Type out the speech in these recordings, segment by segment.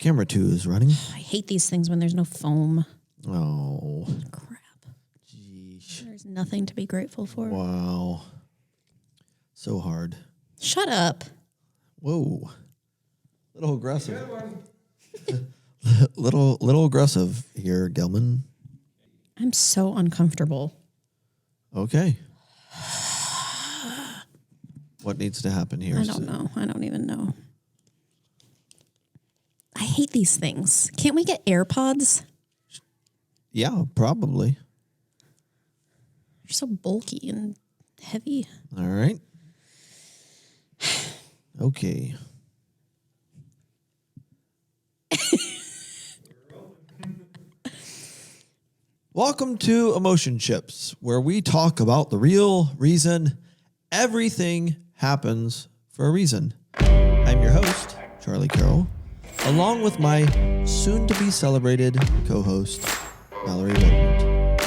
Camera 2 is running. I hate these things when there's no foam. Oh. Crap. Jeez. There's nothing to be grateful for. Wow. So hard. Shut up. Whoa. Little aggressive. little aggressive here, Gelman. I'm so uncomfortable. Okay. What needs to happen here? I don't know. I don't even know. I hate these things. Can't we get AirPods? Yeah, probably. They're so bulky and heavy. All right. Okay. Welcome to Emotionships, where we talk about the real reason everything happens for a reason. I'm your host, Charlie Carroll, along with my soon-to-be celebrated co-host, Mallory Redmond.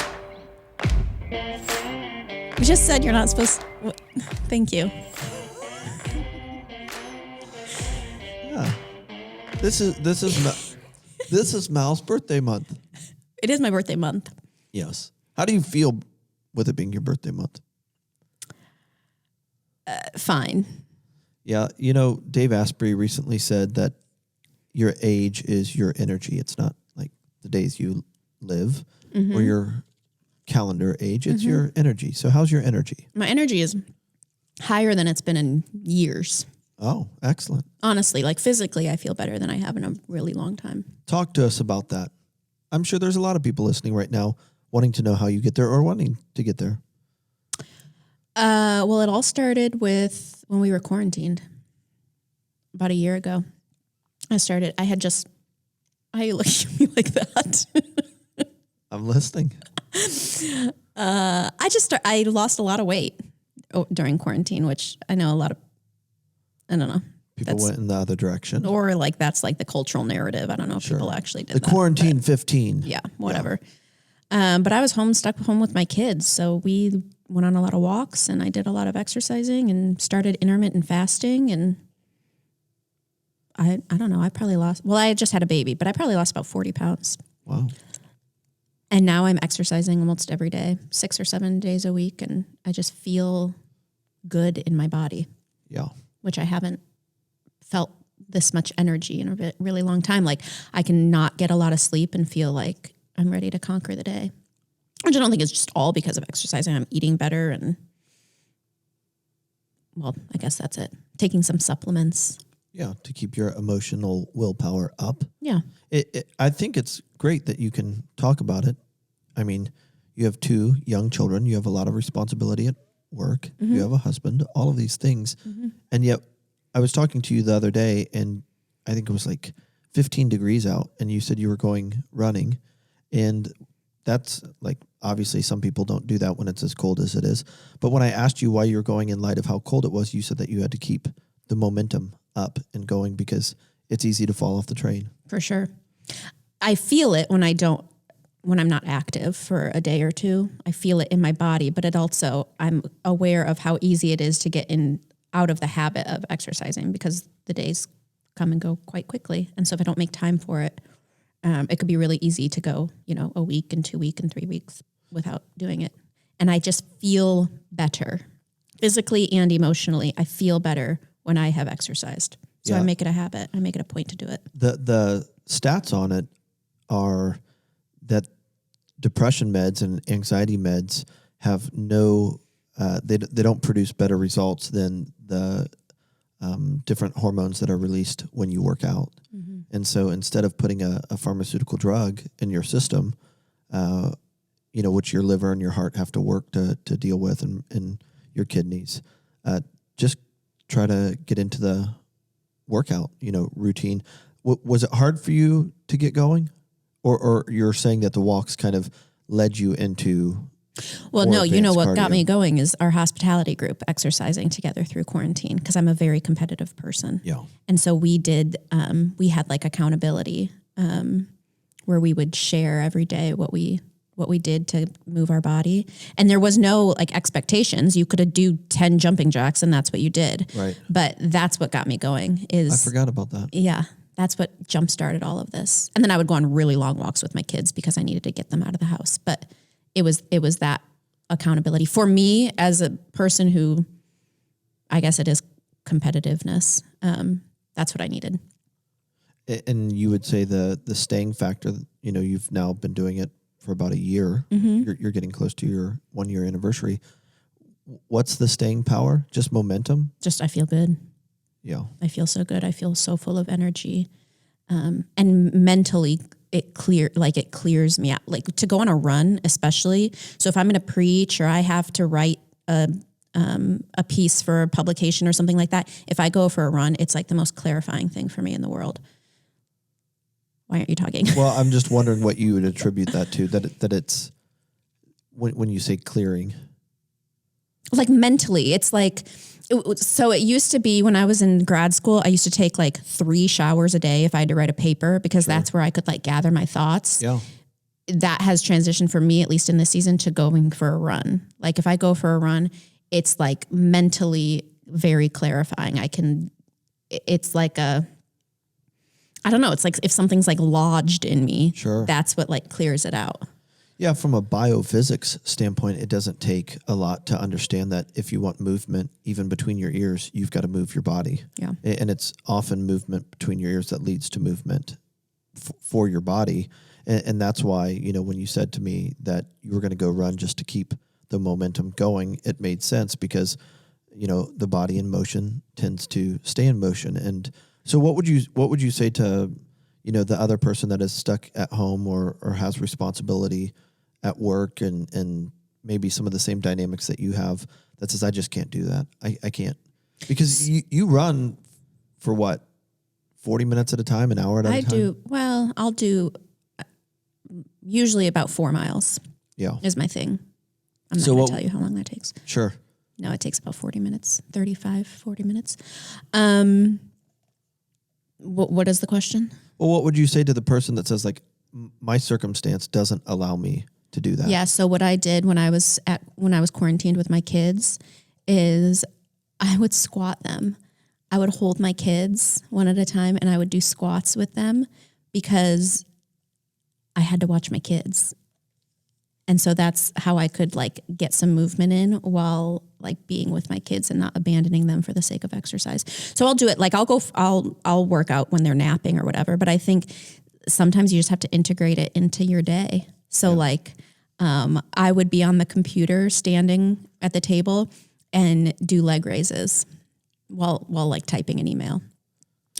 You just said you're not supposed to... Thank you. Yeah. This is Mal's birthday month. It is my birthday month. Yes. How do you feel with it being your birthday month? Fine. Yeah. You know, Dave Asprey recently said that your age is your energy. It's not like the days you live or your calendar age. It's your energy. So how's your energy? My energy is higher than it's been in years. Oh, excellent. Honestly, like physically, I feel better than I have in a really long time. Talk to us about that. I'm sure there's a lot of people listening right now wanting to know how you get there or wanting to get there. Well, it all started with when we were quarantined about a year ago. I had just, why are you looking at me like that? I'm listening. I lost a lot of weight during quarantine, which I know a lot of, I don't know. People went in the other direction. Or like that's like the cultural narrative. I don't know if people actually did the that. quarantine 15. Yeah, whatever. Yeah. But I was stuck home with my kids. So we went on a lot of walks and I did a lot of exercising and started intermittent fasting. And I don't know, I probably lost, well, I had just had a baby, but I probably lost about 40 pounds. Wow. And now I'm exercising almost every day, 6 or 7 days a week. And I just feel good in my body. Yeah. Which I haven't felt this much energy in a really long time. Like I can not get a lot of sleep and feel like I'm ready to conquer the day. Which I don't think is just all because of exercising. I'm eating better and, well, I guess that's it. Taking some supplements. Yeah, to keep your emotional willpower up. Yeah. I think it's great that you can talk about it. I mean, you have 2 young children. You have a lot of responsibility at work. You have a husband, all of these things. And yet I was talking to you the other day and I think it was like 15 degrees out and you said you were going running. And that's like, obviously some people don't do that when it's as cold as it is. But when I asked you why you were going in light of how cold it was, you said that you had to keep the momentum up and going because it's easy to fall off the train. For sure. I feel it when I'm not active for a day or two. I feel it in my body, but I'm aware of how easy it is to get out of the habit of exercising because the days come and go quite quickly. And so if I don't make time for it, it could be really easy to go, a week and 2 weeks and 3 weeks without doing it. And I just feel better physically and emotionally. I feel better when I have exercised. So I make it a habit. I make it a point to do it. The stats on it are that depression meds and anxiety meds have they don't produce better results than the different hormones that are released when you work out. And so instead of putting a pharmaceutical drug in your system, which your liver and your heart have to work to deal with and your kidneys, just try to get into the workout, routine. Was it hard for you to get going? Or you're saying that the walks kind of led you into... Well, no, what cardio. got me going is our hospitality group exercising together through quarantine because I'm a very competitive person. Yeah. And so we had like accountability where we would share every day what we did to move our body. And there was no like expectations. You could do 10 jumping jacks and that's what you did. Right. But that's what got me going I forgot about that. Yeah. that's what jump started all of this. And then I would go on really long walks with my kids because I needed to get them out of the house. But it was that accountability for me as a person who, I guess it is competitiveness. That's what I needed. And you would say the staying factor, you've now been doing it for about a year. Mm-hmm. You're getting close to your 1 year anniversary. What's the staying power? Just momentum? Just, I feel good. Yeah. I feel so good. I feel so full of energy. And mentally it clears me out. Like to go on a run, especially. So if I'm going to preach or I have to write a piece for a publication or something like that, if I go for a run, it's like the most clarifying thing for me in the world. Why aren't you talking? Well, I'm just wondering what you would attribute that to, that it's when you say clearing. Like mentally, it's like, so it used to be when I was in grad school, I used to take like 3 showers a day if I had to write a paper, because that's where I could like gather my thoughts. Yeah. That has transitioned for me, at least in this season, to going for a run. Like if I go for a run, it's like mentally very clarifying. It's like I don't know. It's like if something's like lodged in me, that's what like clears it out. Yeah. From a biophysics standpoint, it doesn't take a lot to understand that if you want movement, even between your ears, you've got to move your body. Yeah. And it's often movement between your ears that leads to movement for your body. And that's why, when you said to me that you were going to go run just to keep the momentum going, it made sense because, the body in motion tends to stay in motion. And so what would you say to, the other person that is stuck at home or has responsibility at work and maybe some of the same dynamics that you have that says, I just can't do that. I can't. Because you run for what, 40 minutes at a time, an hour at a time? I'll do usually about 4 miles. Yeah. Is my thing. I'm not going to tell you how long that takes. Sure. No, it takes about 40 minutes, 35, 40 minutes. What is the question? Well, what would you say to the person that says like, my circumstance doesn't allow me to do that? Yeah. So what I did when I was quarantined with my kids is I would squat them. I would hold my kids one at a time and I would do squats with them because I had to watch my kids. And so that's how I could like get some movement in while like being with my kids and not abandoning them for the sake of exercise. So I'll do it. Like I'll work out when they're napping or whatever. But I think sometimes you just have to integrate it into your day. So I would be on the computer standing at the table and do leg raises while like typing an email.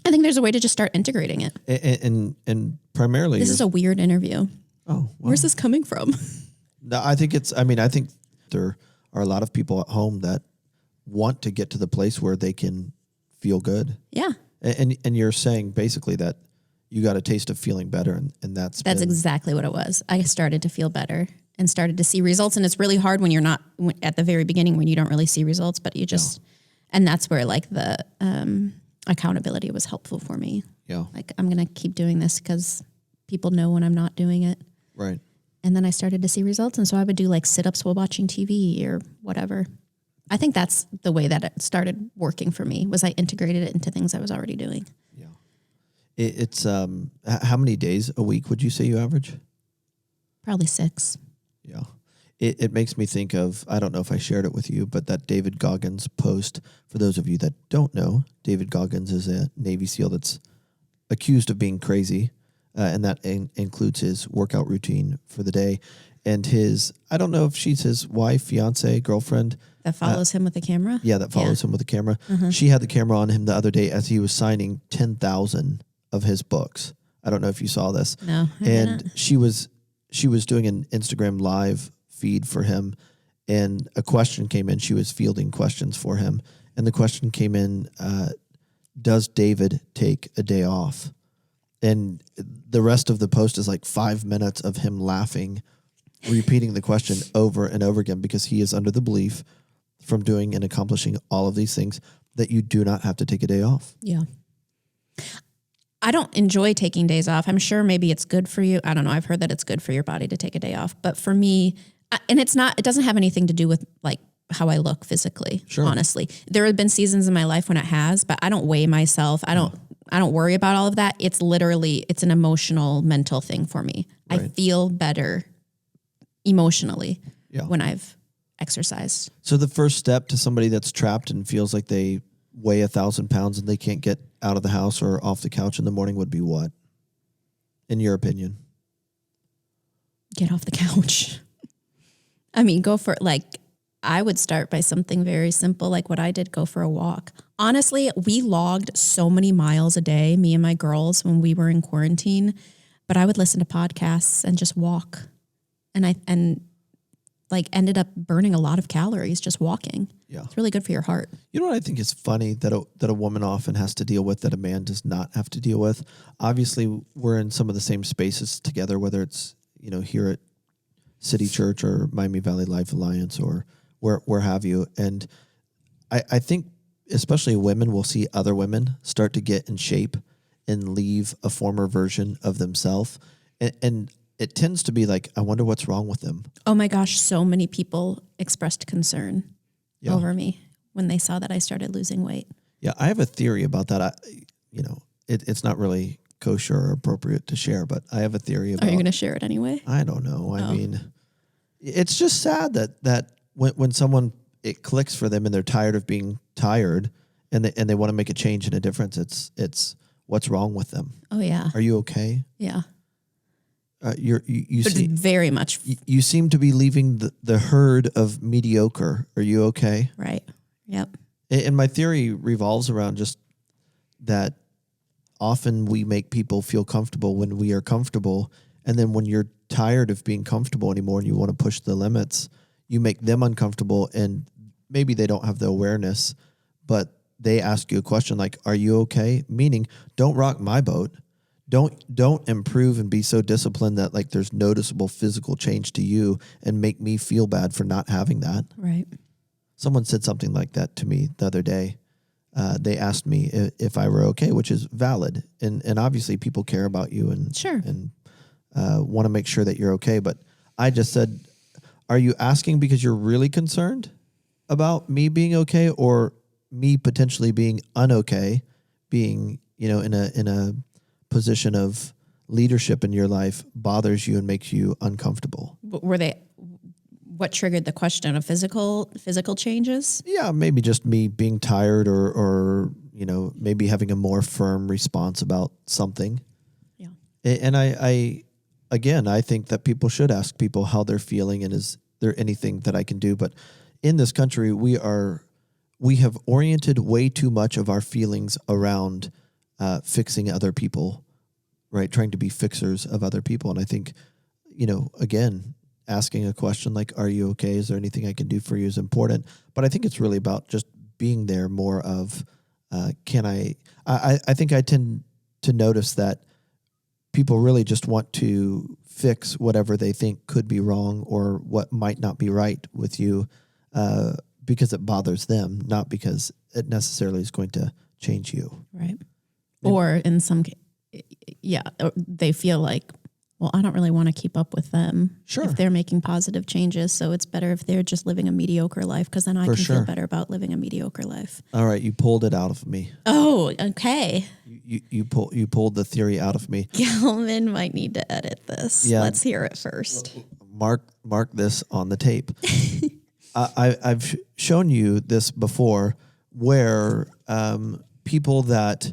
I think there's a way to just start integrating it. And primarily this is a weird interview. Oh, wow. Where's this coming from? No, I think there are a lot of people at home that want to get to the place where they can feel good. Yeah. And you're saying basically that you got a taste of feeling better. And that's exactly what it was. I started to feel better and started to see results. And it's really hard when you're not at the very beginning, when you don't really see results, but you just, and that's where like the accountability was helpful for me. Yeah. Like I'm going to keep doing this because people know when I'm not doing it. Right. And then I started to see results. And so I would do like sit-ups while watching TV or whatever. I think that's the way that it started working for me, was I integrated it into things I was already doing. Yeah. It's how many days a week would you say you average? Probably 6. Yeah. It makes me think of, I don't know if I shared it with you, but that David Goggins post, for those of you that don't know, David Goggins is a Navy SEAL that's accused of being crazy. And that includes his workout routine for the day. And I don't know if she's his wife, fiance, girlfriend. That follows him with the camera? Yeah, that follows him with the camera. Mm-hmm. She had the camera on him the other day as he was signing 10,000 of his books. I don't know if you saw this. No, I didn't. She was doing an Instagram live feed for him, and a question came in. She was fielding questions for him. And the question came in, does David take a day off? And the rest of the post is like 5 minutes of him laughing, repeating the question over and over again, because he is under the belief from doing and accomplishing all of these things that you do not have to take a day off. Yeah. I don't enjoy taking days off. I'm sure maybe it's good for you. I don't know. I've heard that it's good for your body to take a day off. But for me, and it doesn't have anything to do with like how I look physically, honestly. There have been seasons in my life when it has, but I don't weigh myself. don't worry about all of that. It's literally, it's an emotional, mental thing for me. Right. I feel better emotionally Yeah. when I've exercised. So the first step to somebody that's trapped and feels like they weigh 1,000 pounds and they can't get out of the house or off the couch in the morning would be what, in your opinion? Get off the couch. I mean, I would start by something very simple, like what I did, go for a walk. Honestly, we logged so many miles a day, me and my girls, when we were in quarantine, but I would listen to podcasts and just walk. And ended up burning a lot of calories just walking. Yeah. It's really good for your heart. You know what I think is funny that a woman often has to deal with that a man does not have to deal with? Obviously, we're in some of the same spaces together, whether it's, here at City Church or Miami Valley Life Alliance or where have you. And I think especially women will see other women start to get in shape and leave a former version of themselves. And it tends to be like, I wonder what's wrong with them. Oh my gosh, so many people expressed concern over me when they saw that I started losing weight. Yeah, I have a theory about that. It's not really kosher or appropriate to share, but I have a theory about... Are you going to share it anyway? I don't know. I mean, it's just sad that when someone, it clicks for them and they're tired of being tired and they want to make a change and a difference, it's what's wrong with them. Oh yeah. Are you okay? Yeah. You seem very much. You seem to be leaving the herd of mediocre. Are you okay? Right. Yep. And my theory revolves around just that often we make people feel comfortable when we are comfortable. And then when you're tired of being comfortable anymore and you want to push the limits, you make them uncomfortable and maybe they don't have the awareness, but they ask you a question like, are you okay? Meaning, don't rock my boat. Don't improve and be so disciplined that like there's noticeable physical change to you and make me feel bad for not having that. Right. Someone said something like that to me the other day. They asked me if I were okay, which is valid. And obviously people care about you and sure. And want to make sure that you're okay. But I just said, are you asking because you're really concerned about me being okay or me potentially being unokay, being, in a position of leadership in your life bothers you and makes you uncomfortable? What triggered the question of physical changes? Yeah, maybe just me being tired or maybe having a more firm response about something. Yeah. And I think that people should ask people how they're feeling and is there anything that I can do? But in this country, we have oriented way too much of our feelings around fixing other people, right? Trying to be fixers of other people. And I think, again, asking a question like, are you okay? Is there anything I can do for you is important. But I think it's really about just being there more of, I think I tend to notice that people really just want to fix whatever they think could be wrong or what might not be right with you because it bothers them, not because it necessarily is going to change you. Right. Or in some they feel like, well, I don't really want to keep up with them if they're making positive changes. So it's better if they're just living a mediocre life because then I can feel better about living a mediocre life. All right, you pulled it out of me. Oh, okay. You pulled the theory out of me. Gelman might need to edit this. Yeah. Let's hear it first. Mark this on the tape. I've shown you this before where people that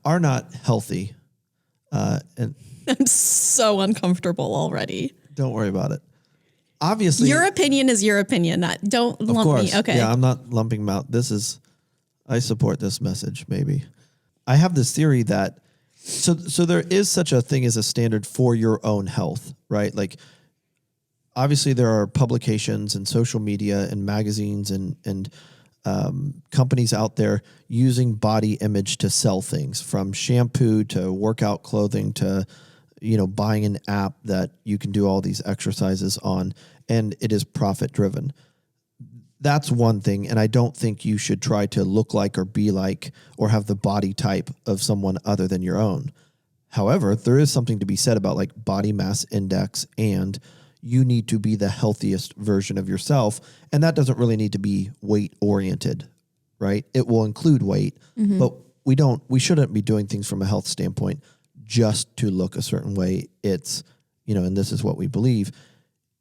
are not healthy and I'm so uncomfortable already. Don't worry about it. Obviously, your opinion is your opinion. Don't lump me. Okay. Yeah, I'm not lumping them out. I support this message. Maybe I have this theory that so there is such a thing as a standard for your own health, right? Like, obviously, there are publications and social media and magazines and companies out there using body image to sell things, from shampoo to workout clothing to buying an app that you can do all these exercises on, and it is profit driven. That's one thing, and I don't think you should try to look like or be like or have the body type of someone other than your own. However, there is something to be said about like body mass index, and you need to be the healthiest version of yourself, and that doesn't really need to be weight oriented, right? It will include weight, but we shouldn't be doing things from a health standpoint just to look a certain way. It's, and this is what we believe.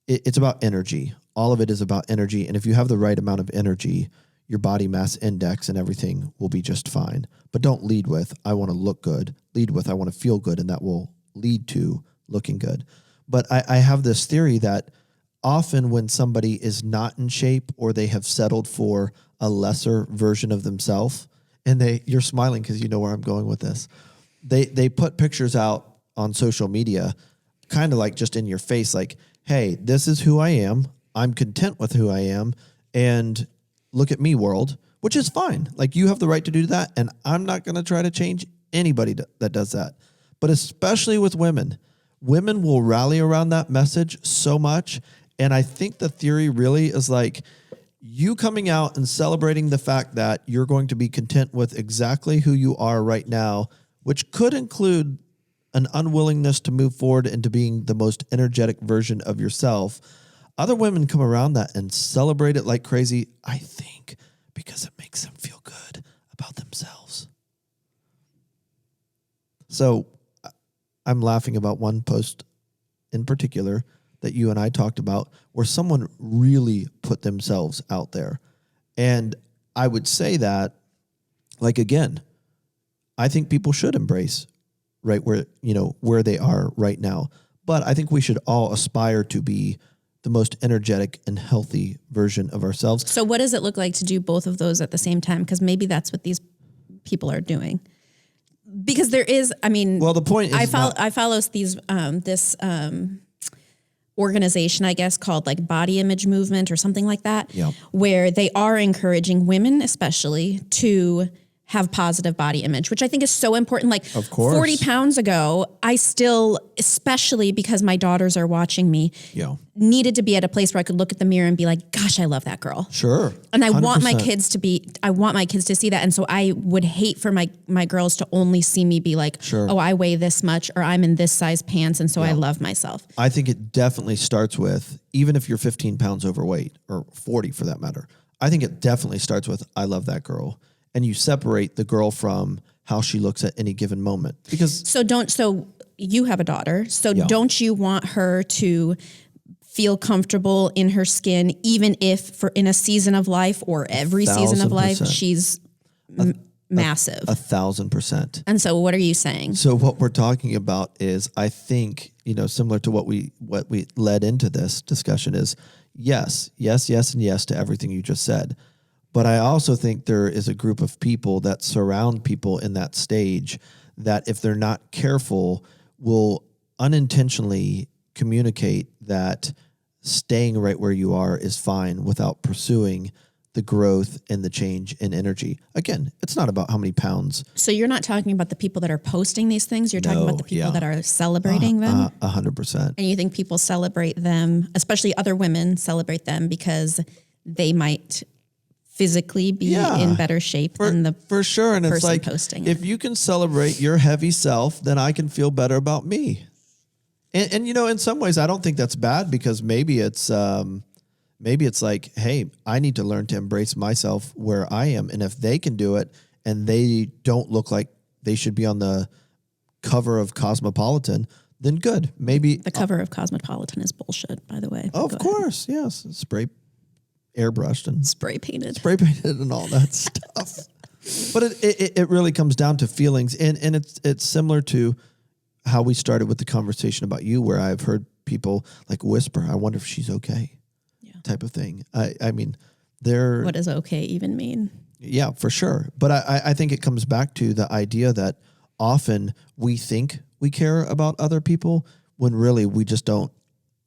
It's about energy. All of it is about energy. And if you have the right amount of energy, your body mass index and everything will be just fine. But don't lead with, I want to look good. Lead with, I want to feel good. And that will lead to looking good. But I have this theory that often when somebody is not in shape or they have settled for a lesser version of themselves, and you're smiling because you know where I'm going with this. They put pictures out on social media, kind of like just in your face, like, hey, this is who I am. I'm content with who I am. And look at me, world, which is fine. Like, you have the right to do that. And I'm not going to try to change anybody that does that. But especially with women will rally around that message so much. And I think the theory really is like you coming out and celebrating the fact that you're going to be content with exactly who you are right now, which could include an unwillingness to move forward into being the most energetic version of yourself. Other women come around that and celebrate it like crazy, I think, because it makes them feel good about themselves. So I'm laughing about one post in particular that you and I talked about where someone really put themselves out there. And I would say that, like, again, I think people should embrace right where they are right now. But I think we should all aspire to be the most energetic and healthy version of ourselves. So what does it look like to do both of those at the same time? Because maybe that's what these people are doing. Because there is, well, the point is I follow this organization, I guess, called like Body Image Movement or something like that, where they are encouraging women especially to have positive body image, which I think is so important. Like, of course, 40 pounds ago, I still, especially because my daughters are watching me, needed to be at a place where I could look at the mirror and be like, gosh, I love that girl. Sure. And I want my kids to see that. And so I would hate for my girls to only see me be like, oh, I weigh this much, or I'm in this size pants. And so I love myself. I think it definitely starts with, even if you're 15 pounds overweight or 40 for that matter, I think it definitely starts with, I love that girl. And you separate the girl from how she looks at any given moment. Because so you have a daughter. So don't you want her to feel comfortable in her skin, even if in a season of life or every season of life, she's massive? 1,000%. And so what are you saying? So what we're talking about is, I think, similar to what we led into this discussion is yes, and yes to everything you just said. But I also think there is a group of people that surround people in that stage that, if they're not careful, will unintentionally communicate that staying right where you are is fine without pursuing the growth and the change in energy. Again, it's not about how many pounds. So you're not talking about the people that are posting these things. You're talking about the people that are celebrating them. 100%. And you think people celebrate them, especially other women celebrate them because they might physically be in better shape than the for sure. And it's like, posting if you can celebrate your heavy self, then I can feel better about me. And in some ways, I don't think that's bad, because maybe it's like, hey, I need to learn to embrace myself where I am. And if they can do it and they don't look like they should be on the cover of Cosmopolitan, then good. Maybe the cover of Cosmopolitan is bullshit, by the way. Of course. Yes. Airbrushed and spray painted and all that stuff. But it really comes down to feelings. And it's similar to how we started with the conversation about you, where I've heard people like whisper, I wonder if she's okay, type of thing. I mean, what does okay even mean? Yeah, for sure. But I think it comes back to the idea that often we think we care about other people when really we just don't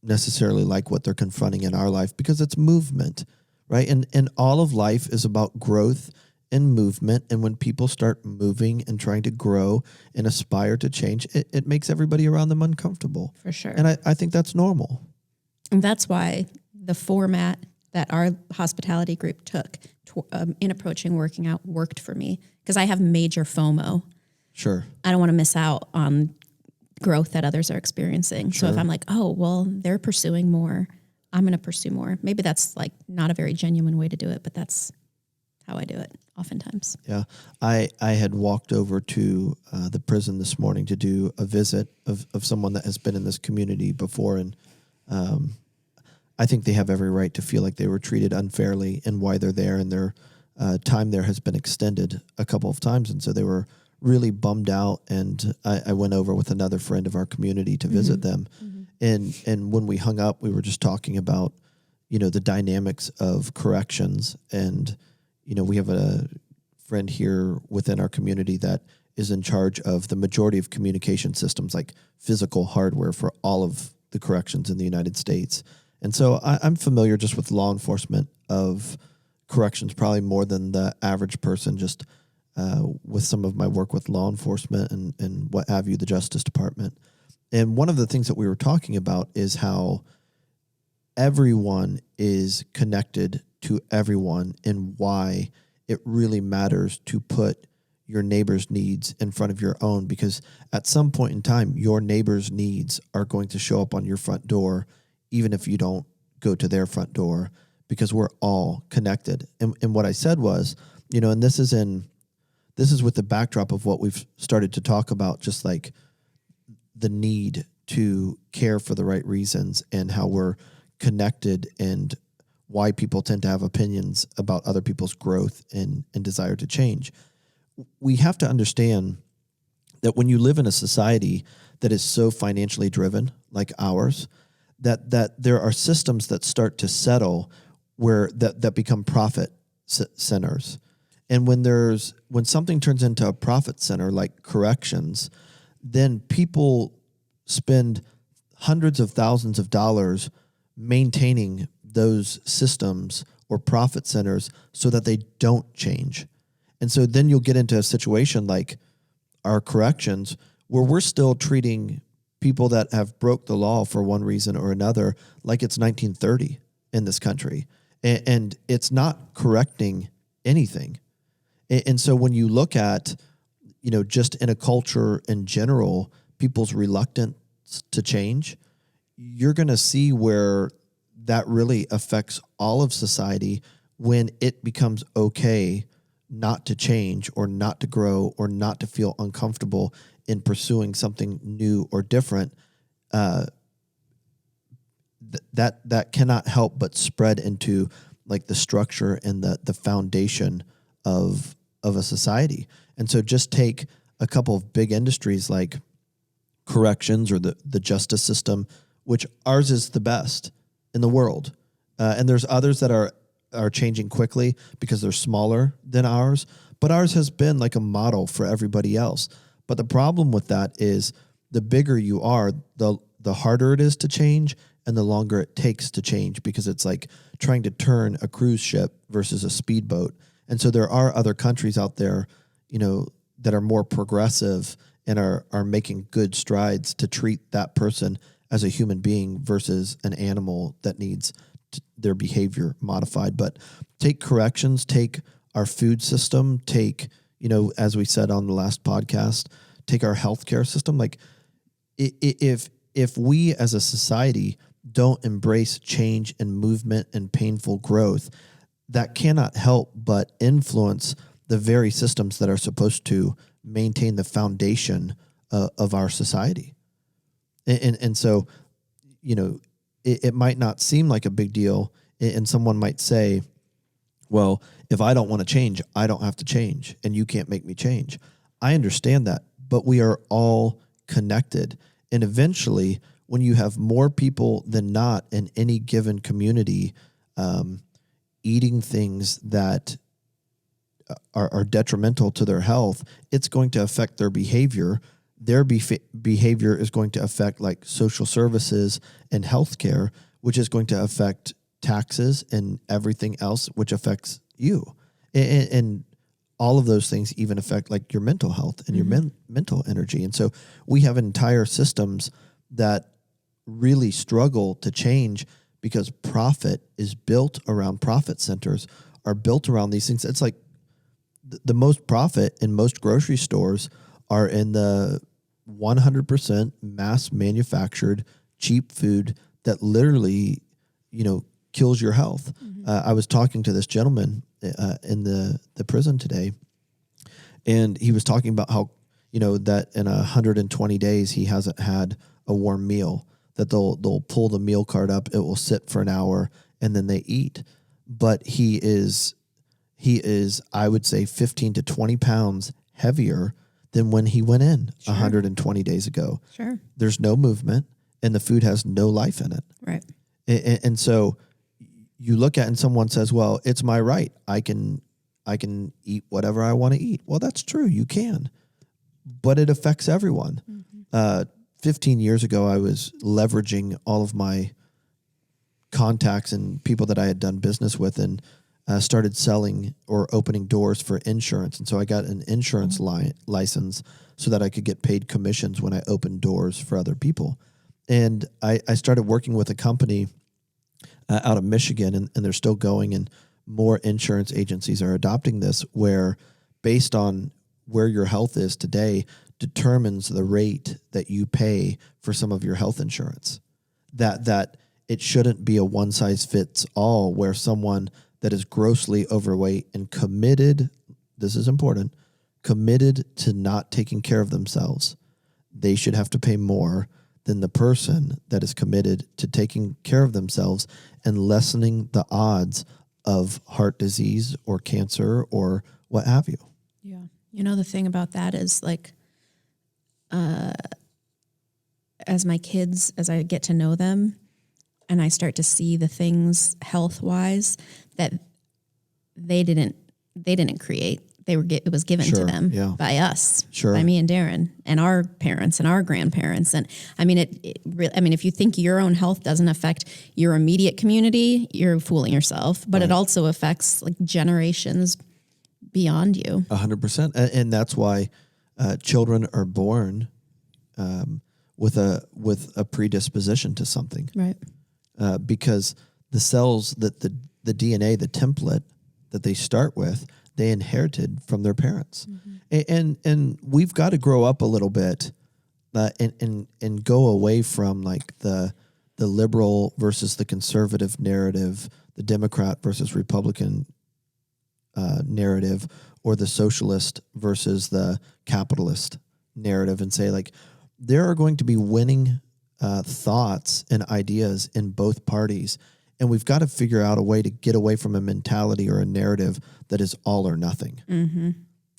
necessarily like what they're confronting in our life, because it's movement, right? And all of life is about growth and movement. And when people start moving and trying to grow and aspire to change, it makes everybody around them uncomfortable. For sure. And I think that's normal. And that's why the format that our hospitality group took in approaching working out worked for me, because I have major FOMO. Sure. I don't want to miss out on growth that others are experiencing. Sure. So if I'm like, oh, well, they're pursuing more, I'm going to pursue more. Maybe that's like not a very genuine way to do it, but that's how I do it. oftentimes. Yeah. I had walked over to the prison this morning to do a visit of someone that has been in this community before. And I think they have every right to feel like they were treated unfairly and why they're there. And their time there has been extended a couple of times. And so they were really bummed out. And I went over with another friend of our community to visit them. And when we hung up, we were just talking about, the dynamics of corrections. And, we have a friend here within our community that is in charge of the majority of communication systems, like physical hardware for all of the corrections in the United States. And so I'm familiar just with law enforcement of corrections, probably more than the average person, just with some of my work with law enforcement and what have you, the Justice Department. And one of the things that we were talking about is how everyone is connected to everyone and why it really matters to put your neighbor's needs in front of your own, because at some point in time, your neighbor's needs are going to show up on your front door, even if you don't go to their front door, because we're all connected. And what I said was, and this is with the backdrop of what we've started to talk about, just like the need to care for the right reasons and how we're connected and why people tend to have opinions about other people's growth and desire to change. We have to understand that when you live in a society that is so financially driven like ours, that there are systems that start to settle where that become profit centers. And when something turns into a profit center like corrections, then people spend hundreds of thousands of dollars maintaining those systems or profit centers so that they don't change. And so then you'll get into a situation like our corrections where we're still treating people that have broke the law for one reason or another like it's 1930 in this country. And it's not correcting anything. And so when you look at, just in a culture in general, people's reluctance to change, you're going to see where that really affects all of society when it becomes okay not to change or not to grow or not to feel uncomfortable in pursuing something new or different. That cannot help but spread into like the structure and the foundation of a society. And so just take a couple of big industries like corrections or the justice system, which ours is the best in the world. And there's others that are changing quickly because they're smaller than ours, but ours has been like a model for everybody else. But the problem with that is the bigger you are, the harder it is to change and the longer it takes to change, because it's like trying to turn a cruise ship versus a speedboat. And so there are other countries out there, that are more progressive and are making good strides to treat that person as a human being versus an animal that needs their behavior modified. But take corrections, take our food system, take, as we said on the last podcast, take our healthcare system. Like if we as a society don't embrace change and movement and painful growth, that cannot help but influence the very systems that are supposed to maintain the foundation of our society. And so, it might not seem like a big deal, and someone might say, well, if I don't want to change, I don't have to change, and you can't make me change. I understand that, but we are all connected. And eventually, when you have more people than not in any given community eating things that are detrimental to their health, it's going to affect their behavior. Their behavior is going to affect like social services and healthcare, which is going to affect taxes and everything else, which affects you. And all of those things even affect like your mental health and your mental energy. And so we have entire systems that really struggle to change because profit is built around profit centers, are built around these things. It's like the most profit in most grocery stores are in the 100% mass manufactured cheap food that literally, kills your health. I was talking to this gentleman in the prison today, and he was talking about how, that in 120 days he hasn't had a warm meal, that they'll pull the meal cart up, it will sit for an hour, and then they eat. But he is, I would say, 15 to 20 pounds heavier than when he went in 120 days ago. Sure. There's no movement, and the food has no life in it. Right. And so you look at it and someone says, well, it's my right. I can eat whatever I want to eat. Well, that's true. You can. But it affects everyone. 15 years ago, I was leveraging all of my contacts and people that I had done business with, and started selling or opening doors for insurance. And so I got an insurance license so that I could get paid commissions when I opened doors for other people. And I started working with a company out of Michigan, and they're still going, and more insurance agencies are adopting this, where based on where your health is today determines the rate that you pay for some of your health insurance. That it shouldn't be a one size fits all, where someone that is grossly overweight and committed, this is important, committed to not taking care of themselves, they should have to pay more than the person that is committed to taking care of themselves and lessening the odds of heart disease or cancer or what have you. Yeah. The thing about that is, like, as my kids, as I get to know them and I start to see the things health-wise that they didn't create, it was given to them by us, by me and Darren and our parents and our grandparents. And I mean, if you think your own health doesn't affect your immediate community, you're fooling yourself, but it also affects, like, generations beyond you. 100%. And that's why children are born with a predisposition to something. Right. Because the cells, that the DNA, the template that they start with, they inherited from their parents. And we've got to grow up a little bit and go away from, like, the liberal versus the conservative narrative, the Democrat versus Republican narrative, or the socialist versus the capitalist narrative, and say, like, there are going to be winning thoughts and ideas in both parties. And we've got to figure out a way to get away from a mentality or a narrative that is all or nothing.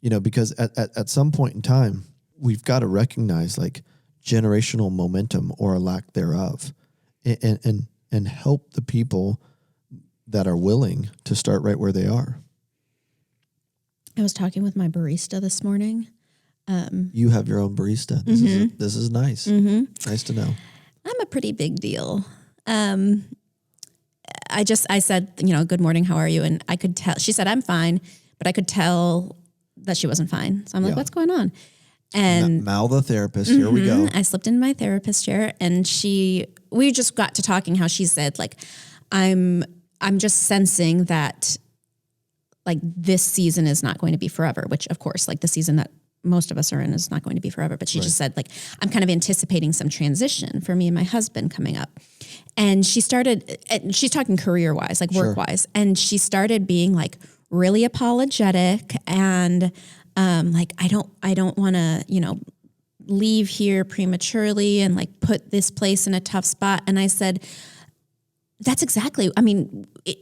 Because at some point in time, we've got to recognize, like, generational momentum or a lack thereof, and help the people that are willing to start right where they are. I was talking with my barista this morning. You have your own barista. This is nice. Nice to know. I'm a pretty big deal. I said, good morning, how are you? And I could tell, she said, I'm fine, but I could tell that she wasn't fine. So I'm like, what's going on? And Mal, the therapist, here we go. I slipped into my therapist chair, and we just got to talking, how she said, like, I'm just sensing that, like, this season is not going to be forever, which, of course, like, the season that most of us are in is not going to be forever. But she just said, like, I'm kind of anticipating some transition for me and my husband coming up. And she's talking career-wise, like work-wise. And she started being, like, really apologetic and like, I don't want to, leave here prematurely and, like, put this place in a tough spot. And I said, that's exactly,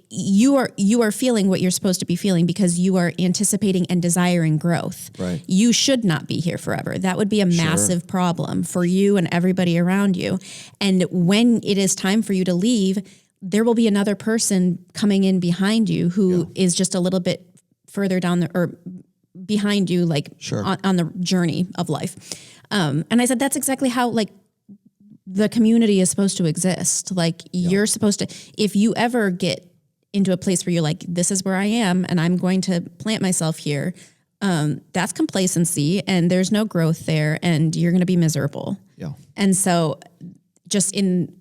you are feeling what you're supposed to be feeling because you are anticipating and desiring growth. Right. You should not be here forever. That would be a massive problem for you and everybody around you. And when it is time for you to leave, there will be another person coming in behind you who is just a little bit further down or behind you, like on the journey of life. And I said, that's exactly how, like, the community is supposed to exist. Like, you're supposed to, if you ever get into a place where you're like, this is where I am and I'm going to plant myself here, that's complacency and there's no growth there and you're going to be miserable. Yeah. And so just in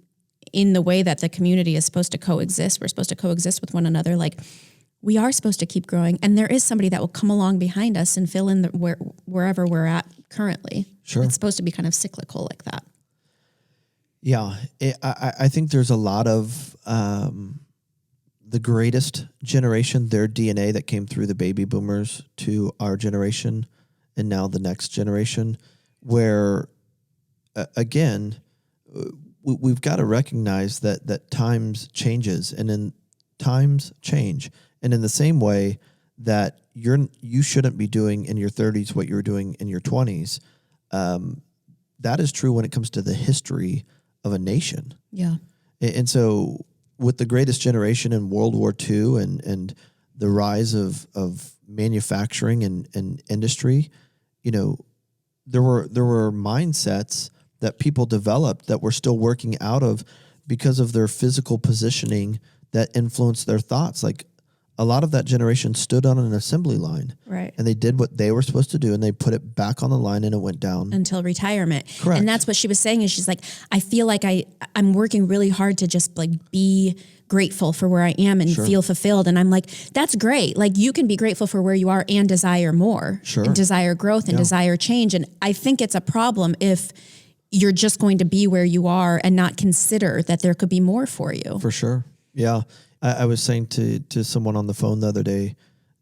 the way that the community is supposed to coexist, we're supposed to coexist with one another. Like, we are supposed to keep growing, and there is somebody that will come along behind us and fill in wherever we're at currently. Sure. It's supposed to be kind of cyclical like that. Yeah, I think there's a lot of the greatest generation, their DNA that came through the baby boomers to our generation and now the next generation, where, again, we've got to recognize that times changes, and in times change. And in the same way that you shouldn't be doing in your 30s what you were doing in your 20s, that is true when it comes to the history of a nation. Yeah. And so with the greatest generation in World War II and the rise of manufacturing and industry, there were mindsets that people developed that were still working out of because of their physical positioning that influenced their thoughts. Like, a lot of that generation stood on an assembly line. Right. And they did what they were supposed to do, and they put it back on the line, and it went down. Until retirement. Correct. And that's what she was saying, is she's like, I feel like I'm working really hard to just like be grateful for where I am and feel fulfilled. And I'm like, that's great. Like, you can be grateful for where you are and desire more. Sure. And desire growth and desire change. And I think it's a problem if you're just going to be where you are and not consider that there could be more for you. For sure. Yeah. I was saying to someone on the phone the other day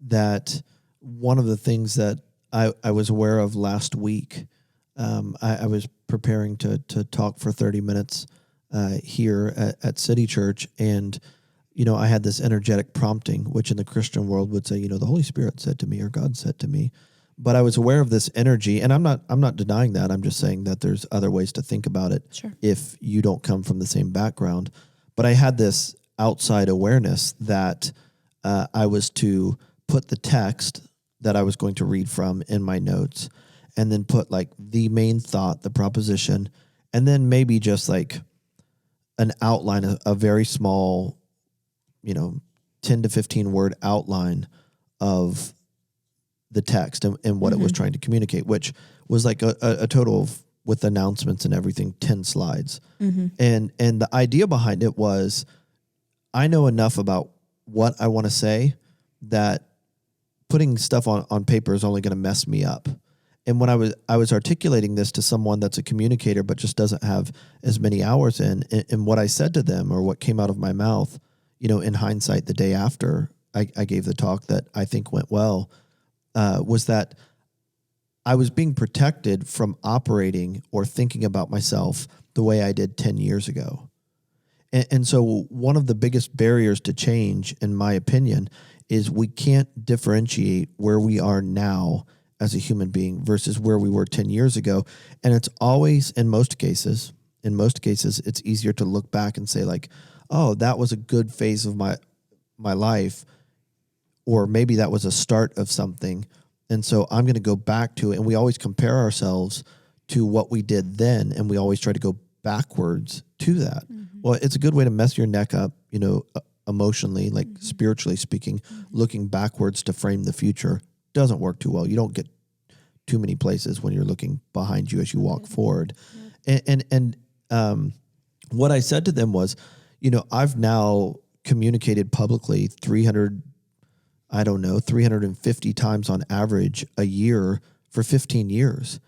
that one of the things that I was aware of last week, I was preparing to talk for 30 minutes here at City Church, and I had this energetic prompting, which in the Christian world would say, the Holy Spirit said to me or God said to me. But I was aware of this energy, and I'm not denying that. I'm just saying that there's other ways to think about it. Sure. If you don't come from the same background. But I had this outside awareness that I was to put the text that I was going to read from in my notes, and then put like the main thought, the proposition, and then maybe just like an outline, a very small, 10 to 15 word outline of the text and what it was trying to communicate, which was like a total of, with announcements and everything, 10 slides. And the idea behind it was, I know enough about what I want to say that putting stuff on paper is only going to mess me up. And when I was articulating this to someone that's a communicator but just doesn't have as many hours in, and what I said to them or what came out of my mouth, in hindsight, the day after I gave the talk that I think went well, was that I was being protected from operating or thinking about myself the way I did 10 years ago. And so one of the biggest barriers to change, in my opinion, is we can't differentiate where we are now as a human being versus where we were 10 years ago. And it's always, in most cases, it's easier to look back and say like, oh, that was a good phase of my life, or maybe that was a start of something. And so I'm going to go back to it. And we always compare ourselves to what we did then, and we always try to go backwards to that. Well, it's a good way to mess your neck up, emotionally, like spiritually speaking. Looking backwards to frame the future doesn't work too well. You don't get too many places when you're looking behind you as you walk forward. And what I said to them was, I've now communicated publicly 350 times on average a year for 15 years.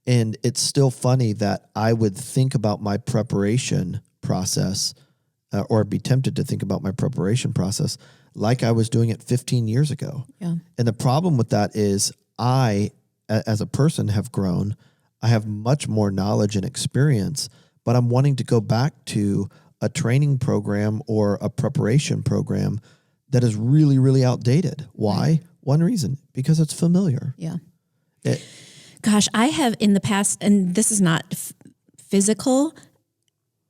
And it's still funny that I would think about my preparation process or be tempted to think about my preparation process like I was doing it 15 years ago. Yeah. And the problem with that is I, as a person, have grown. I have much more knowledge and experience, but I'm wanting to go back to a training program or a preparation program that is really, really outdated. Why? Right. One reason, because it's familiar. Yeah. Gosh, I have in the past, and this is not physical,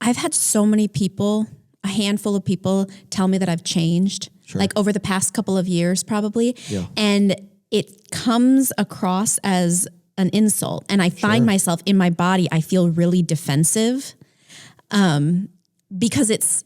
I've had so many people, a handful of people tell me that I've changed, like over the past couple of years probably. Yeah. And it comes across as an insult. And I find myself in my body, I feel really defensive because it's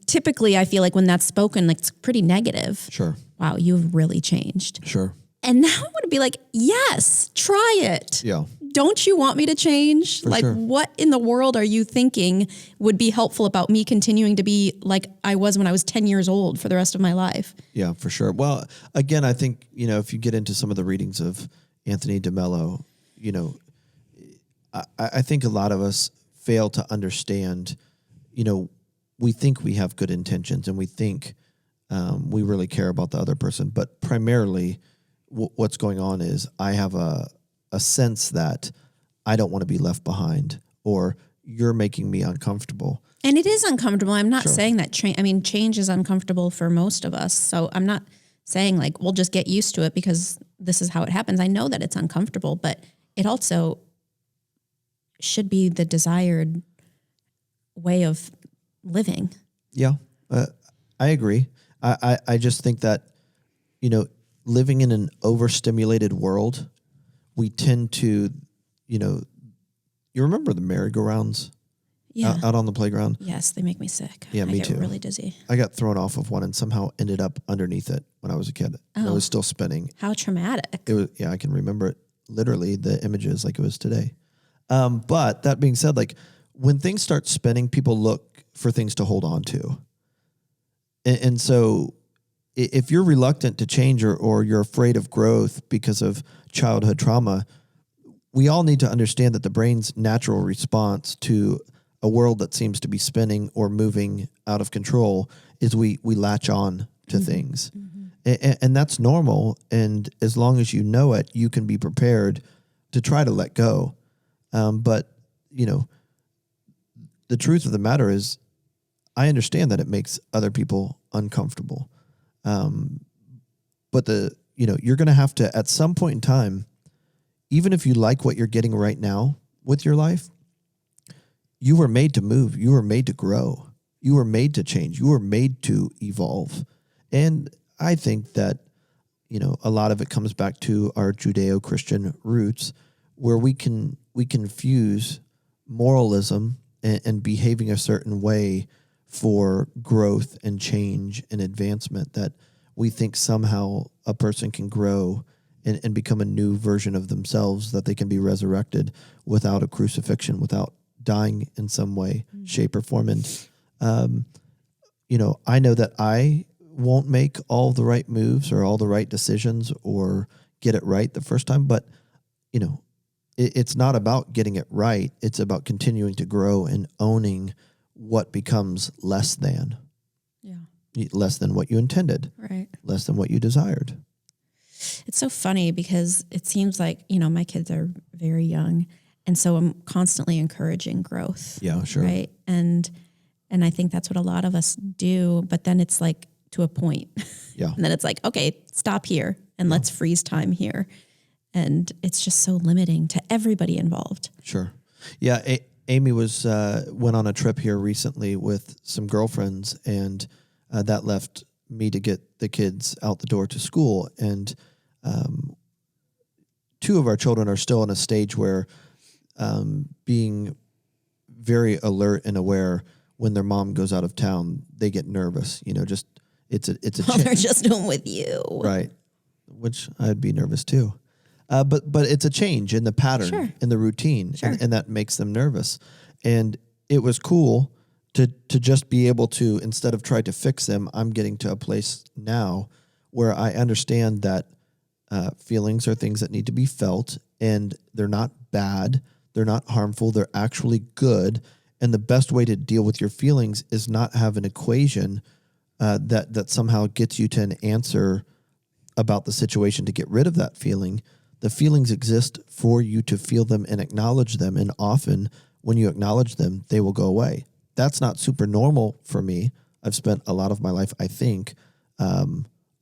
typically, I feel like when that's spoken, like it's pretty negative. Sure. Wow, you've really changed. Sure. And now I want to be like, yes, try it. Yeah. Don't you want me to change? For sure. What in the world are you thinking would be helpful about me continuing to be like I was when I was 10 years old for the rest of my life? Yeah, for sure. Well, again, I think, if you get into some of the readings of Anthony DeMello, I think a lot of us fail to understand, we think we have good intentions and we think We really care about the other person, but primarily what's going on is I have a sense that I don't want to be left behind, or you're making me uncomfortable. And it is uncomfortable. I'm not Sure. saying that change is uncomfortable for most of us. So I'm not saying like, we'll just get used to it because this is how it happens. I know that it's uncomfortable, but it also should be the desired way of living. Yeah, I agree. I just think that, living in an overstimulated world, we tend to, you remember the merry-go-rounds Yeah. out on the playground? Yes, they make me sick. Yeah, me I get too. really dizzy. I got thrown off of one and somehow ended up underneath it when I was a kid. And it was still spinning. How traumatic. It was, I can remember it literally, the images like it was today. But that being said, like when things start spinning, people look for things to hold on to. And so if you're reluctant to change or you're afraid of growth because of childhood trauma, we all need to understand that the brain's natural response to a world that seems to be spinning or moving out of control is we latch on to things. And that's normal. And as long as you know it, you can be prepared to try to let go. But, the truth of the matter is I understand that it makes other people uncomfortable. But you're going to have to, at some point in time, even if you like what you're getting right now with your life, you were made to move. You were made to grow. You were made to change. You were made to evolve. And I think that, a lot of it comes back to our Judeo-Christian roots, where we can fuse moralism and behaving a certain way for growth and change and advancement, that we think somehow a person can grow and become a new version of themselves, that they can be resurrected without a crucifixion, without dying in some way, shape, or form. And, I know that I won't make all the right moves or all the right decisions or get it right the first time, but, it's not about getting it right. It's about continuing to grow and owning what becomes less than. Yeah. Less than what you intended. Right. Less than what you desired. It's so funny because it seems like, my kids are very young. And so I'm constantly encouraging growth. Yeah, sure. Right. And I think that's what a lot of us do. But then it's like to a point. Yeah. And then it's like, okay, stop here and let's freeze time here. And it's just so limiting to everybody involved. Sure. Yeah. Amy went on a trip here recently with some girlfriends, and that left me to get the kids out the door to school. And two of our children are still in a stage where being very alert and aware when their mom goes out of town, they get nervous. It's a They're just doing with you. right, which I'd be nervous too. But it's a change in the pattern, Sure. in the routine, Sure. and that makes them nervous. And it was cool to just be able to, instead of try to fix them, I'm getting to a place now where I understand that feelings are things that need to be felt, and they're not bad, they're not harmful, they're actually good. And the best way to deal with your feelings is not have an equation that somehow gets you to an answer about the situation to get rid of that feeling. The feelings exist for you to feel them and acknowledge them. And often when you acknowledge them, they will go away. That's not super normal for me. I've spent a lot of my life, I think,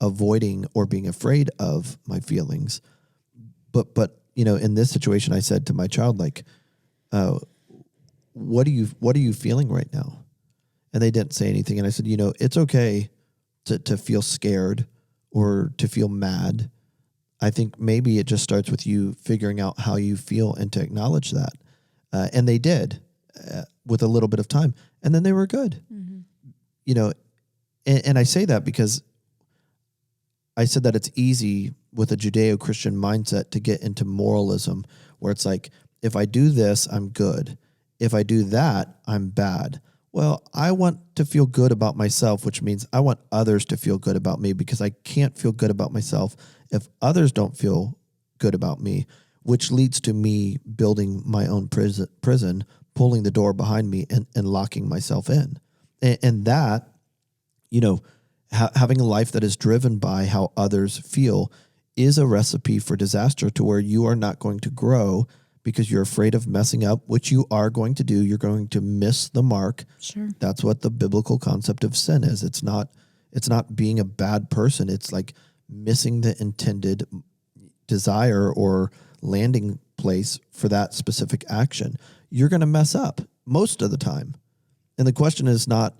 avoiding or being afraid of my feelings. But in this situation, I said to my child, like, what are you feeling right now? And they didn't say anything. And I said, it's okay to feel scared or to feel mad. I think maybe it just starts with you figuring out how you feel and to acknowledge that. And they did with a little bit of time. And then they were good. Mm-hmm. And I say that because I said that it's easy with a Judeo-Christian mindset to get into moralism, where it's like, if I do this, I'm good. If I do that, I'm bad. Well, I want to feel good about myself, which means I want others to feel good about me, because I can't feel good about myself if others don't feel good about me, which leads to me building my own prison, pulling the door behind me and locking myself in. And that, having a life that is driven by how others feel is a recipe for disaster, to where you are not going to grow because you're afraid of messing up, which you are going to do. You're going to miss the mark. Sure. That's what the biblical concept of sin is. It's not being a bad person. It's like missing the intended desire or landing place for that specific action. You're going to mess up most of the time. And the question is not,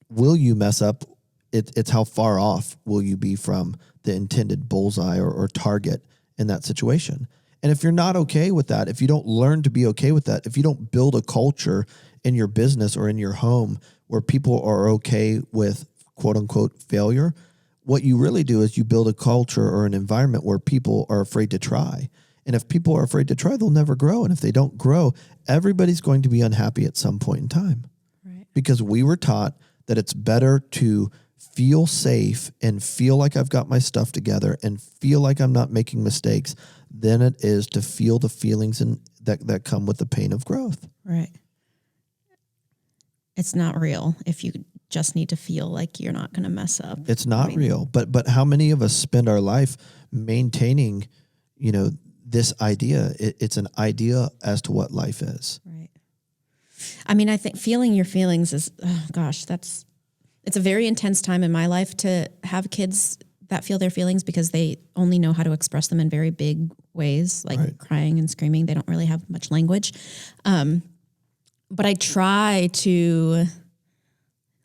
will you mess up? It's how far off will you be from the intended bullseye or target in that situation. And if you're not okay with that, if you don't learn to be okay with that, if you don't build a culture in your business or in your home where people are okay with quote unquote failure, what you really do is you build a culture or an environment where people are afraid to try. And if people are afraid to try, they'll never grow. And if they don't grow, everybody's going to be unhappy at some point in time. Right. Because we were taught that it's better to feel safe and feel like I've got my stuff together and feel like I'm not making mistakes than it is to feel the feelings that come with the pain of growth. Right. It's not real if you just need to feel like you're not going to mess up. It's not real. But how many of us spend our life maintaining, this idea? It's an idea as to what life is. Right. I mean, I think feeling your feelings is, it's a very intense time in my life to have kids that feel their feelings, because they only know how to express them in very big ways, like Right. crying and screaming. They don't really have much language. But I try to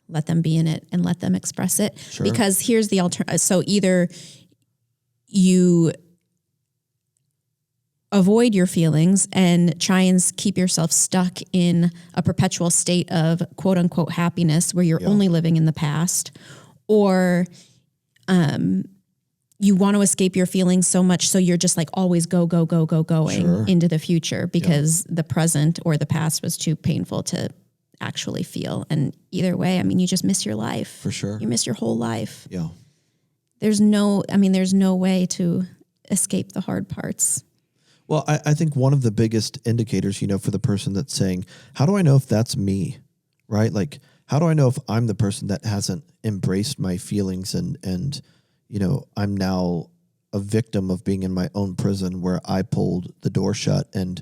let them be in it and let them express it. Sure. Because here's the alternative. So either you avoid your feelings and try and keep yourself stuck in a perpetual state of quote unquote happiness where you're only living in the past, or you want to escape your feelings so much so you're just like always going Sure. into the future because the present or the past was too painful to actually feel. And either way, I mean, you just miss your life. For sure. You miss your whole life. Yeah. There's no way to escape the hard parts. Well, I think one of the biggest indicators, for the person that's saying, how do I know if that's me, right? Like, how do I know if I'm the person that hasn't embraced my feelings and I'm now a victim of being in my own prison where I pulled the door shut and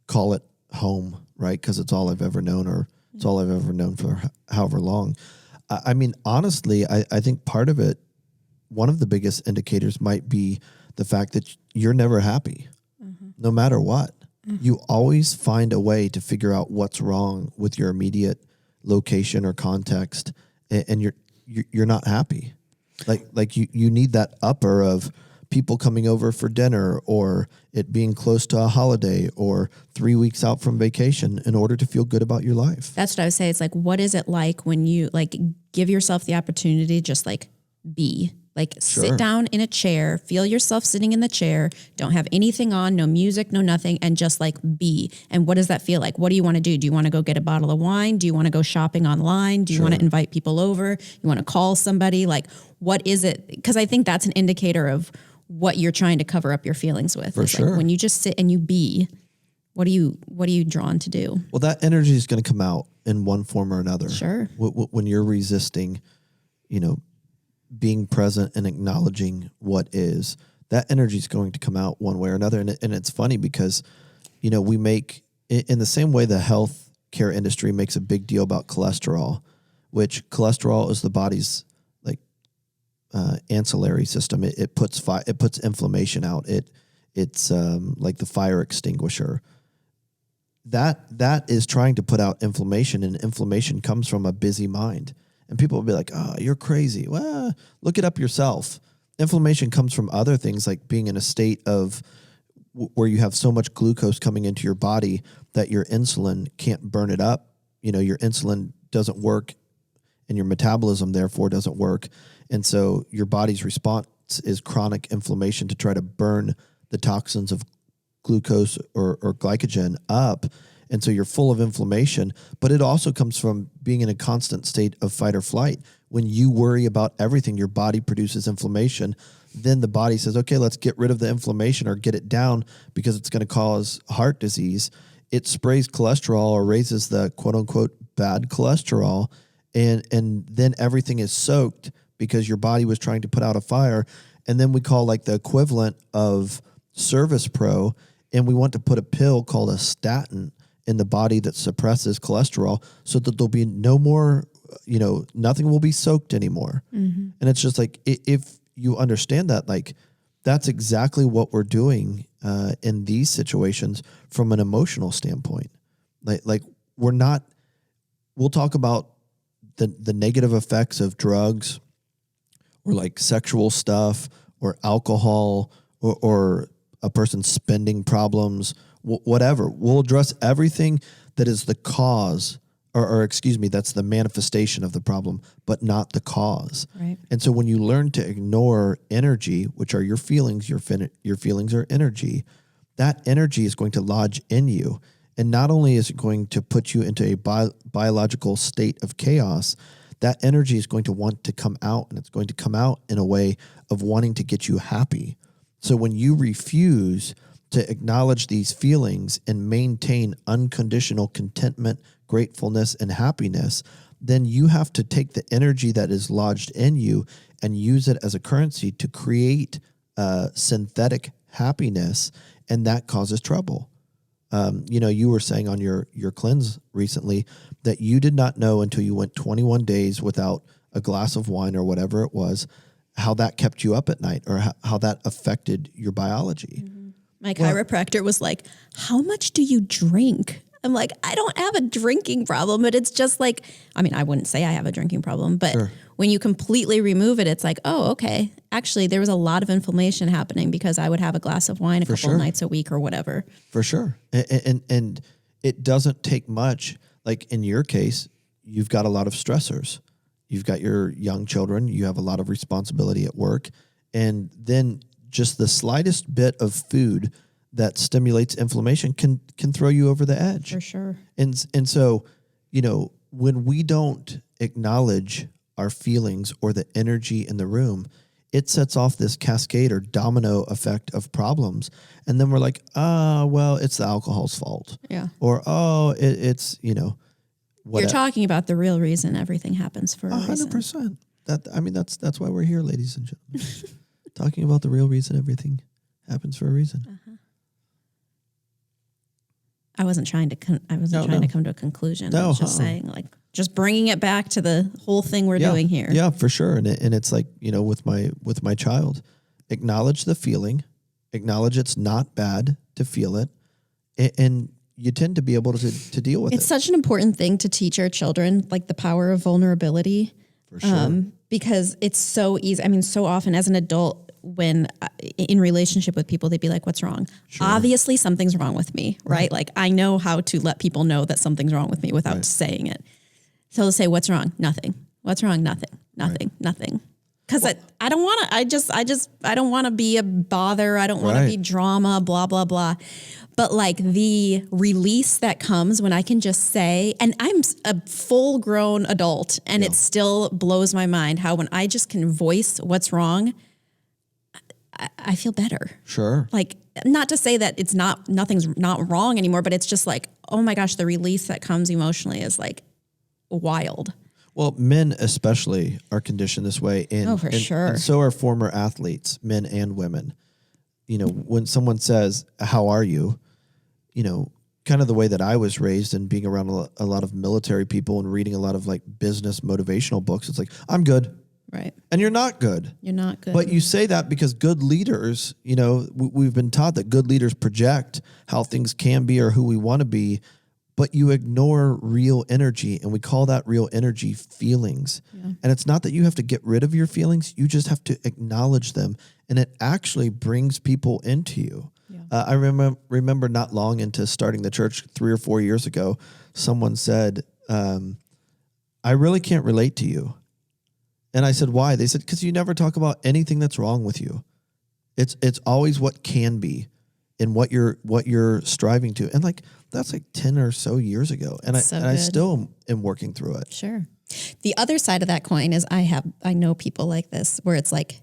call it home, right? Because it's all I've ever known, or it's all I've ever known for however long. I mean, honestly, I think part of it, one of the biggest indicators might be the fact that you're never happy, no matter what. You always find a way to figure out what's wrong with your immediate location or context, and you're not happy. Like you need that upper of people coming over for dinner, or it being close to a holiday, or 3 weeks out from vacation in order to feel good about your life. That's what I would say. It's like, what is it like when you give yourself the opportunity to just be? Sure. Sit down in a chair, feel yourself sitting in the chair, don't have anything on, no music, no nothing, and just be. And what does that feel like? What do you want to do? Do you want to go get a bottle of wine? Do you want to go shopping online? Do you want to invite people over? You want to call somebody? What is it? Because I think that's an indicator of what you're trying to cover up your feelings with. For sure. When you just sit and you be, what are you drawn to do? Well, that energy is going to come out in one form or another. Sure. When you're resisting, being present and acknowledging what is, that energy is going to come out one way or another. And it's funny because, we make, in the same way the health care industry makes a big deal about cholesterol, which cholesterol is the body's ancillary system. It puts inflammation out. It's like the fire extinguisher. That is trying to put out inflammation, and inflammation comes from a busy mind. And people will be like, oh, you're crazy. Well, look it up yourself. Inflammation comes from other things, like being in a state of where you have so much glucose coming into your body that your insulin can't burn it up. Your insulin doesn't work and your metabolism therefore doesn't work. And so your body's response is chronic inflammation to try to burn the toxins of glucose or glycogen up. And so you're full of inflammation, but it also comes from being in a constant state of fight or flight. When you worry about everything, your body produces inflammation. Then the body says, okay, let's get rid of the inflammation or get it down because it's going to cause heart disease. It sprays cholesterol or raises the quote unquote bad cholesterol. and then everything is soaked because your body was trying to put out a fire. And then we call like the equivalent of Service Pro, and we want to put a pill called a statin in the body that suppresses cholesterol so that there'll be no more, nothing will be soaked anymore. And it's just like, if you understand that, like, that's exactly what we're doing in these situations from an emotional standpoint. Like we'll talk about the negative effects of drugs or like sexual stuff or alcohol or a person's spending problems, whatever. We'll address everything that is the cause or excuse me, that's the manifestation of the problem, but not the cause. Right. And so when you learn to ignore energy, which are your feelings, your feelings are energy, that energy is going to lodge in you. And not only is it going to put you into a biological state of chaos, that energy is going to want to come out, and it's going to come out in a way of wanting to get you happy. So when you refuse to acknowledge these feelings and maintain unconditional contentment, gratefulness, and happiness, then you have to take the energy that is lodged in you and use it as a currency to create synthetic happiness, and that causes trouble. You were saying on your cleanse recently that you did not know until you went 21 days without a glass of wine or whatever it was, how that kept you up at night or how that affected your biology. Mm-hmm. My chiropractor was like, how much do you drink? I'm like, I don't have a drinking problem, but it's just like, I mean, I wouldn't say I have a drinking problem, but when you completely remove it, it's like, oh, okay. Actually, there was a lot of inflammation happening because I would have a glass of wine a couple nights a week or whatever. For sure. And it doesn't take much. Like in your case, you've got a lot of stressors. You've got your young children. You have a lot of responsibility at work. And then just the slightest bit of food that stimulates inflammation can throw you over the edge. For sure. And so, when we don't acknowledge our feelings or the energy in the room, it sets off this cascade or domino effect of problems. And then we're like, well, it's the alcohol's fault. Yeah. Or, it's, whatever. You're talking about the real reason everything happens for a reason. 100%. That's why we're here, ladies and gentlemen. Talking about the real reason everything happens for a reason. Uh-huh. I wasn't trying to come to a conclusion. I was just saying, like, just bringing it back to the whole thing we're doing here. Yeah, for sure. And it's like, with my child, acknowledge the feeling, acknowledge it's not bad to feel it, and you tend to be able to deal with it. It's such an important thing to teach our children, like the power of vulnerability. For sure. Because it's so easy. I mean, so often as an adult, when in relationship with people, they'd be like, what's wrong? Sure. Obviously something's wrong with me, right? Like I know how to let people know that something's wrong with me without saying it. So they'll say, what's wrong? Nothing. What's wrong? Nothing. Nothing. Cause I don't want to, I don't want to be a bother. I don't want to be drama, blah, blah, blah. But like the release that comes when I can just say, and I'm a full grown adult and it still blows my mind how when I just can voice what's wrong, I feel better. Sure. Like, not to say that nothing's not wrong anymore, but it's just like, oh my gosh, the release that comes emotionally is like wild. Well, men especially are conditioned this way. And so are former athletes, men and women. When someone says, how are you? Kind of the way that I was raised and being around a lot of military people and reading a lot of like business motivational books, it's like, I'm good. Right. And you're not good. You're not good. But you say that because good leaders, we've been taught that good leaders project how things can be or who we want to be, but you ignore real energy, and we call that real energy feelings. Yeah. And it's not that you have to get rid of your feelings, you just have to acknowledge them, and it actually brings people into you. Yeah. I remember not long into starting the church 3 or 4 years ago, someone said, I really can't relate to you. And I said, why? They said, because you never talk about anything that's wrong with you. It's always what can be and what you're striving to. And like, that's like 10 or so years ago. And I still am working through it. Sure. The other side of that coin is I know people like this where it's like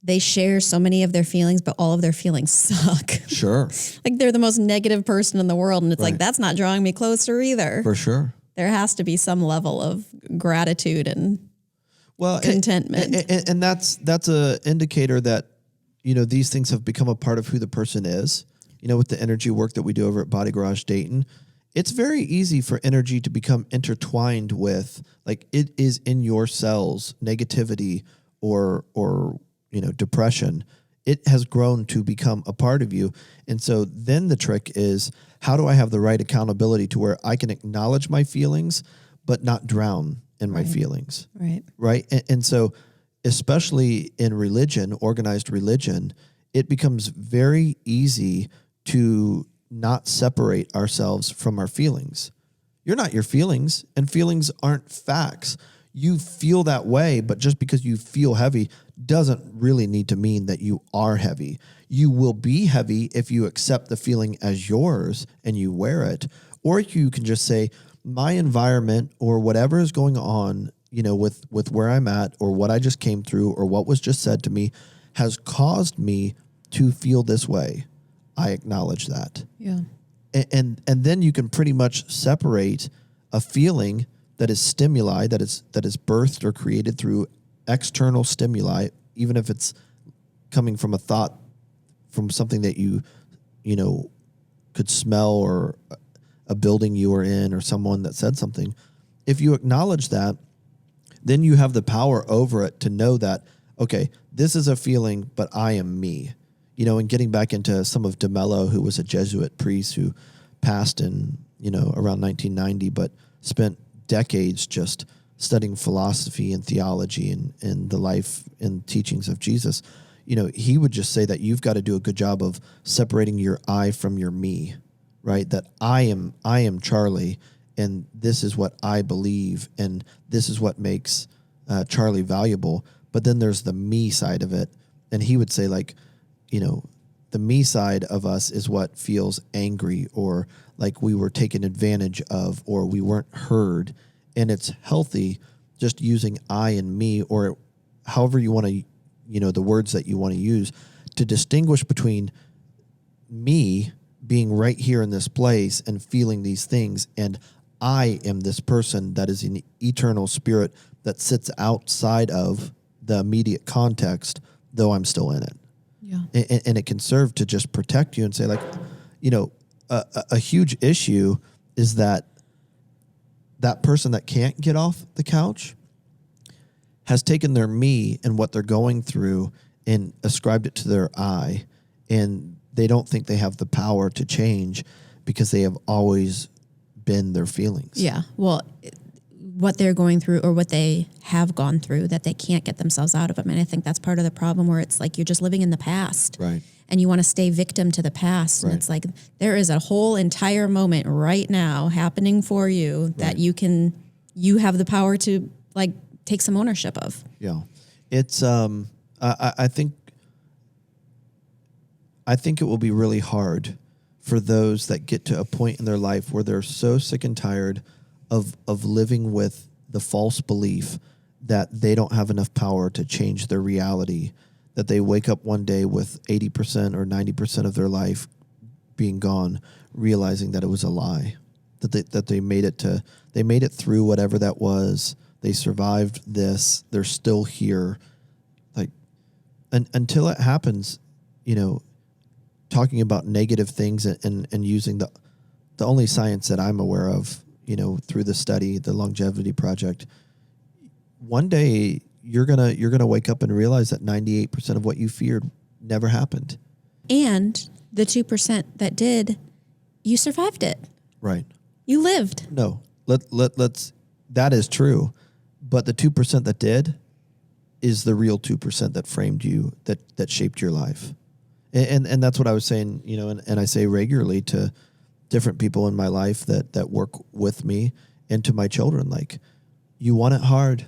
they share so many of their feelings, but all of their feelings suck. Sure. Like they're the most negative person in the world. And it's like, that's not drawing me closer either. For sure. there has to be some level of gratitude and contentment. And that's a indicator that, these things have become a part of who the person is. With the energy work that we do over at Body Garage Dayton, it's very easy for energy to become intertwined with, like, it is in your cells, negativity or depression. It has grown to become a part of you. And so then the trick is, how do I have the right accountability to where I can acknowledge my feelings, but not drown in my feelings? Right. And so, especially in religion, organized religion, it becomes very easy to not separate ourselves from our feelings. You're not your feelings, and feelings aren't facts. You feel that way, but just because you feel heavy doesn't really need to mean that you are heavy. You will be heavy if you accept the feeling as yours and you wear it. Or you can just say, my environment or whatever is going on, with where I'm at or what I just came through or what was just said to me has caused me to feel this way. I acknowledge that. Yeah. And then you can pretty much separate a feeling that is stimuli, that is birthed or created through external stimuli, even if it's coming from a thought, from something that you could smell, or a building you were in, or someone that said something. If you acknowledge that, then you have the power over it to know that, okay, this is a feeling, but I am me. And getting back into some of DeMello, who was a Jesuit priest who passed in, around 1990, but spent decades just studying philosophy and theology and the life and teachings of Jesus. He would just say that you've got to do a good job of separating your I from your me, right? That I am Charlie, and this is what I believe, and this is what makes Charlie valuable. But then there's the me side of it. And he would say, like, the me side of us is what feels angry, or like we were taken advantage of, or we weren't heard. And it's healthy just using I and me, or however you want to, the words that you want to use, to distinguish between me being right here in this place and feeling these things, and I am this person that is an eternal spirit that sits outside of the immediate context, though I'm still in it. Yeah. And it can serve to just protect you and say, like, a huge issue is that person that can't get off the couch has taken their me and what they're going through and ascribed it to their I, and they don't think they have the power to change because they have always been their feelings. Yeah. Well, what they're going through, or what they have gone through, that they can't get themselves out of. I mean, I think that's part of the problem, where it's like you're just living in the past. Right. And you want to stay victim to the past. Right. And it's like there is a whole entire moment right now happening for you that you have the power to, like, take some ownership of. Yeah. It's I think it will be really hard for those that get to a point in their life where they're so sick and tired of living with the false belief that they don't have enough power to change their reality, that they wake up one day with 80% or 90% of their life being gone, realizing that it was a lie, that they made it through whatever that was. They survived this. They're still here. Like, until it happens, talking about negative things and using the only science that I'm aware of, through the study, the Longevity Project, one day you're gonna wake up and realize that 98% of what you feared never happened. And the 2% that did, you survived it. Right. You lived. No. Let's that is true. But the 2% that did is the real 2% that framed you, that shaped your life. And that's what I was saying, and I say regularly to different people in my life that work with me, and to my children, like, you want it hard.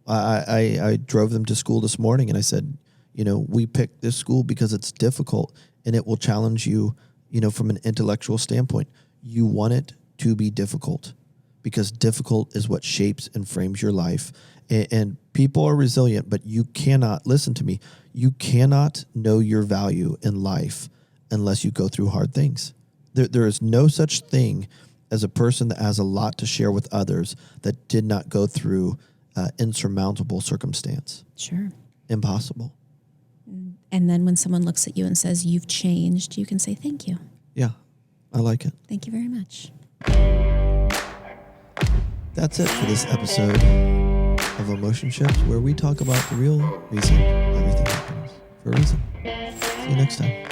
I drove them to school this morning, and I said, we picked this school because it's difficult and it will challenge you, from an intellectual standpoint. You want it to be difficult because difficult is what shapes and frames your life. And people are resilient, but you cannot, listen to me, you cannot know your value in life unless you go through hard things. There is no such thing as a person that has a lot to share with others that did not go through insurmountable circumstance. Sure. Impossible. And then when someone looks at you and says, you've changed, you can say, thank you. Yeah, I like it. Thank you very much. That's it for this episode of Emotionships, where we talk about the real reason everything happens for a reason. See you next time.